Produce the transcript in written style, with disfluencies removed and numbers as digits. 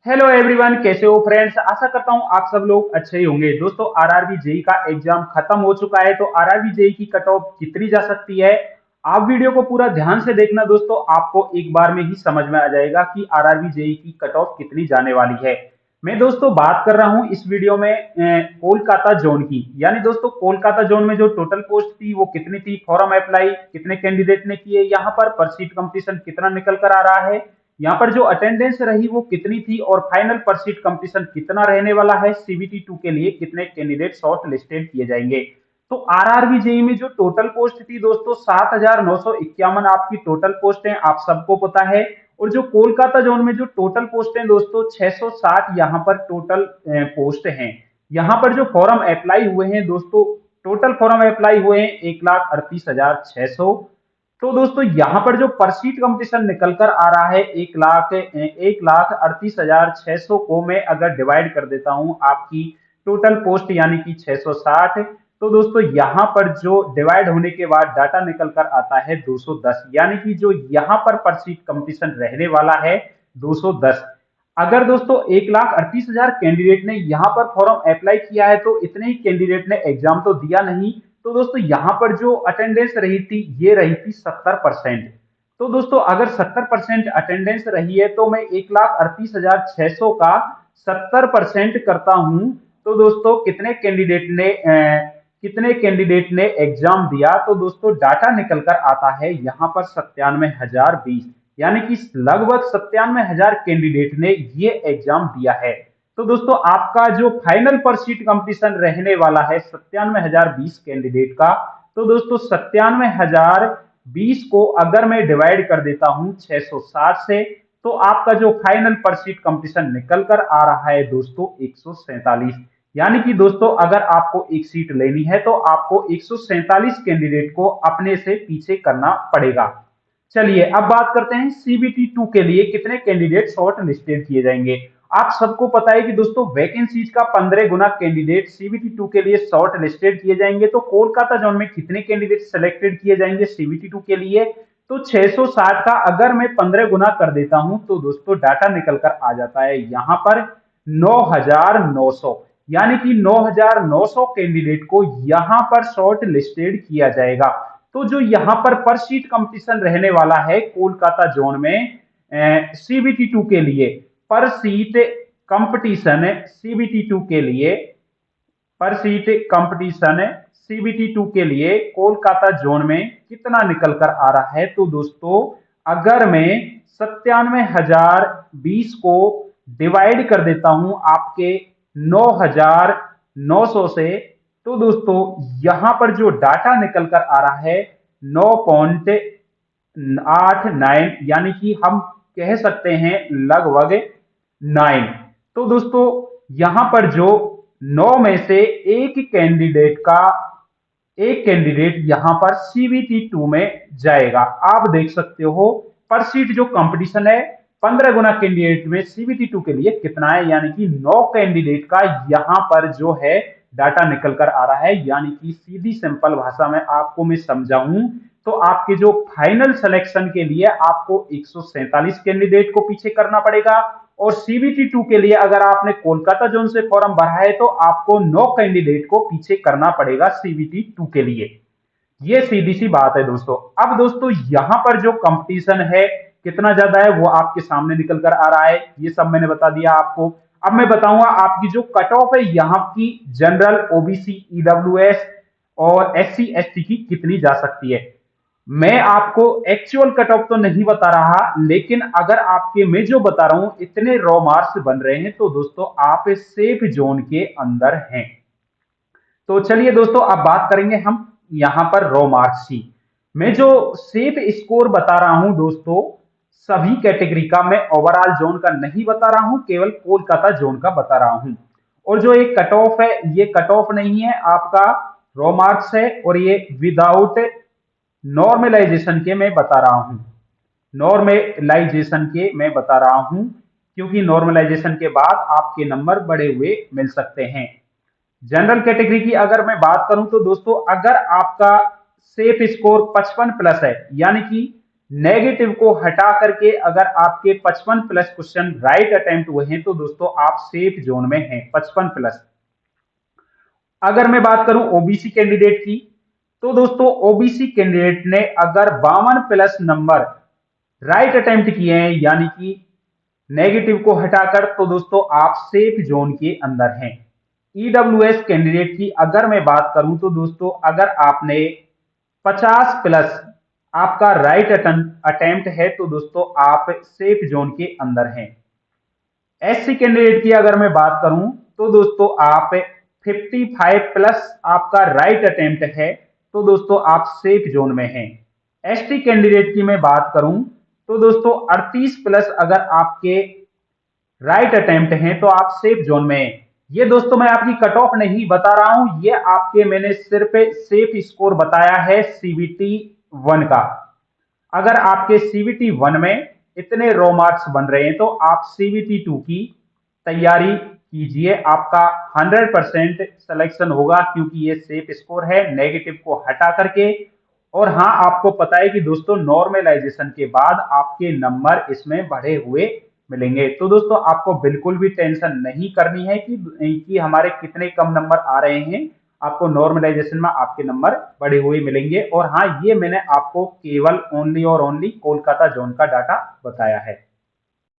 Hello everyone, कैसे हो friends. आशा करता हूँ आप सब लोग अच्छे ही होंगे। दोस्तों, आरआरबी जेई का एग्जाम खत्म हो चुका है, तो आरआरबी जेई की कट ऑफ कितनी जा सकती है, आप वीडियो को पूरा ध्यान से देखना दोस्तों। आपको एक बार में ही समझ में आ जाएगा कि आरआरबी जेई की कट ऑफ कितनी जाने वाली है। मैं दोस्तों बात कर रहा हूँ इस वीडियो में कोलकाता जोन की। यानी दोस्तों कोलकाता जोन में जो टोटल पोस्ट थी वो कितनी थी, फॉर्म अप्लाई कितने कैंडिडेट ने किए, यहाँ पर सीट कंपटीशन कितना निकल कर आ रहा है, यहाँ पर जो अटेंडेंस रही वो कितनी थी, और फाइनल पर सीट कंपटीशन कितना रहने वाला है, सीबीटी 2 के लिए कितने कैंडिडेट शॉर्ट लिस्टेड किए जाएंगे। तो आरआरबी जेई में जो टोटल पोस्ट थी दोस्तों 7,951 आपकी टोटल पोस्ट है, आप सबको पता है। और जो कोलकाता जोन में जो टोटल पोस्ट है दोस्तों 660 यहाँ पर टोटल पोस्ट हैं। यहाँ पर जो फॉर्म अप्लाई हुए हैं दोस्तों, टोटल फॉर्म अप्लाई हुए हैं 1,38,600। तो दोस्तों यहाँ पर जो पर सीट कंपटीशन निकल कर आ रहा है 1,38,600 को मैं अगर डिवाइड कर देता हूं आपकी टोटल पोस्ट यानी कि 660। तो दोस्तों यहाँ पर जो डिवाइड होने के बाद डाटा निकल कर आता है 210, यानी कि जो यहाँ पर सीट कंपटीशन रहने वाला है 210। अगर दोस्तों 1,38,000 कैंडिडेट ने यहाँ पर फॉर्म अप्लाई किया है तो इतने ही कैंडिडेट ने एग्जाम तो दिया नहीं। तो दोस्तों यहाँ पर जो अटेंडेंस रही थी ये रही थी 70%। तो दोस्तों अगर 70% अटेंडेंस रही है तो मैं 1,38,600 का 70% करता हूं। तो दोस्तों कितने कैंडिडेट ने एग्जाम दिया, तो दोस्तों डाटा निकल कर आता है यहाँ पर 97,020, यानी कि लगभग 97,000 कैंडिडेट ने ये एग्जाम दिया है। तो दोस्तों आपका जो फाइनल पर सीट कंपटीशन रहने वाला है 97,020 कैंडिडेट का। तो दोस्तों 97,020 को अगर मैं डिवाइड कर देता हूं 660 से, तो आपका जो फाइनल पर सीट कंपटीशन निकल कर आ रहा है दोस्तों 147। यानी कि दोस्तों अगर आपको एक सीट लेनी है तो आपको 147 कैंडिडेट को अपने से पीछे करना पड़ेगा। चलिए अब बात करते हैं सीबीटी 2 के लिए कितने कैंडिडेट शॉर्ट लिस्टेड किए जाएंगे। आप सबको पता है कि दोस्तों वैकेंसीज का 15 गुना कैंडिडेट सीबीटी 2 के लिए शॉर्ट लिस्टेड किए जाएंगे। तो कोलकाता जोन में कितने कैंडिडेट सिलेक्टेड किए जाएंगे सीबीटी 2 के लिए, तो 660 का अगर मैं 15 गुना कर देता हूं तो दोस्तों डाटा निकल कर आ जाता है यहां पर 9,900। यानी कि 9,900 कैंडिडेट को यहां पर शॉर्ट लिस्टेड किया जाएगा। तो जो यहाँ पर सीट कंपटीशन रहने वाला है कोलकाता जोन में सीबीटी 2 के लिए, पर सीट कंपटीशन सीबीटी 2 के लिए, पर सीट कंपटीशन सीबीटी 2 के लिए कोलकाता जोन में कितना निकल कर आ रहा है, तो दोस्तों अगर मैं 97,020 को डिवाइड कर देता हूं आपके 9,900 से, तो दोस्तों यहां पर जो डाटा निकल कर आ रहा है 9.89, यानी कि हम कह सकते हैं लगभग 9। तो दोस्तों यहां पर जो 9 में से एक कैंडिडेट यहां पर सीबीटी 2 में जाएगा। आप देख सकते हो पर सीट जो कंपटीशन है 15 गुना कैंडिडेट में सीबीटी 2 के लिए कितना है, यानी कि 9 कैंडिडेट का यहां पर जो है डाटा निकल कर आ रहा है। यानी कि सीधी सिंपल भाषा में आपको मैं समझाऊं तो आपके जो फाइनल सिलेक्शन के लिए आपको 147 कैंडिडेट को पीछे करना पड़ेगा, और सीबीटी 2 के लिए अगर आपने कोलकाता जोन से फॉर्म भरा है तो आपको 9 कैंडिडेट को पीछे करना पड़ेगा सीबीटी 2 के लिए। ये सीधी सी बात है दोस्तों। अब दोस्तों यहां पर जो कंपटीशन है कितना ज्यादा है वो आपके सामने निकल कर आ रहा है, ये सब मैंने बता दिया आपको। अब मैं बताऊंगा आपकी जो कट ऑफ है यहाँ की जनरल, ओबीसी, ईडब्ल्यूएस और एससी एसटी की कितनी जा सकती है। मैं आपको एक्चुअल कट ऑफ तो नहीं बता रहा, लेकिन अगर आपके मैं जो बता रहा हूं इतने रॉ मार्क्स बन रहे हैं तो दोस्तों आप सेफ जोन के अंदर हैं। तो चलिए दोस्तों अब बात करेंगे हम यहां पर रॉ मार्क्स की। मैं जो सेफ स्कोर बता रहा हूं दोस्तों सभी कैटेगरी का, मैं ओवरऑल जोन का नहीं बता रहा हूं, केवल कोलकाता जोन का बता रहा हूं। और जो एक कट ऑफ है ये कट ऑफ नहीं है, आपका रॉ मार्क्स है, और ये विदाउट नॉर्मलाइजेशन के मैं बता रहा हूं, नॉर्मलाइजेशन के मैं बता रहा हूं, क्योंकि नॉर्मलाइजेशन के बाद आपके नंबर बढ़े हुए मिल सकते हैं। जनरल कैटेगरी की अगर मैं बात करूं तो दोस्तों अगर आपका सेफ स्कोर 55 प्लस है, यानी कि नेगेटिव को हटा करके अगर आपके 55 प्लस क्वेश्चन राइट अटेम्प्ट हुए हैं तो दोस्तों आप सेफ जोन में हैं, 55 प्लस। अगर मैं बात करूं ओबीसी कैंडिडेट की, तो दोस्तों ओबीसी कैंडिडेट ने अगर 52 प्लस नंबर राइट अटेम्प्ट किए हैं यानी कि नेगेटिव को हटाकर, तो दोस्तों आप सेफ जोन के अंदर हैं। ईडब्ल्यूएस कैंडिडेट की अगर मैं बात करूं तो दोस्तों अगर आपने 50 प्लस आपका राइट अटेम्प्ट है तो दोस्तों आप सेफ जोन के अंदर हैं। एससी कैंडिडेट की अगर मैं बात करूं तो दोस्तों आप 55 प्लस आपका राइट अटेम्प्ट है तो दोस्तों आप सेफ जोन में हैं। एसटी कैंडिडेट की मैं बात करूं तो दोस्तों 38 प्लस अगर आपके राइट अटेम्प्ट हैं तो आप सेफ जोन में हैं। ये दोस्तों मैं आपकी कट ऑफ नहीं बता रहा हूं, ये आपके मैंने सिर्फ सेफ स्कोर बताया है सीबीटी 1 का। अगर आपके सीबीटी 1 में इतने रो मार्क्स बन रहे हैं तो आप सीबीटी 2 की तैयारी कीजिए, आपका 100% सिलेक्शन होगा क्योंकि ये सेफ स्कोर है नेगेटिव को हटा करके। और हाँ, आपको पता है कि दोस्तों नॉर्मलाइजेशन के बाद आपके नंबर इसमें बढ़े हुए मिलेंगे। तो दोस्तों आपको बिल्कुल भी टेंशन नहीं करनी है कि हमारे कितने कम नंबर आ रहे हैं, आपको नॉर्मलाइजेशन में आपके नंबर बढ़े हुए मिलेंगे। और हाँ, ये मैंने आपको केवल ओनली और ओनली कोलकाता जोन का डाटा बताया है।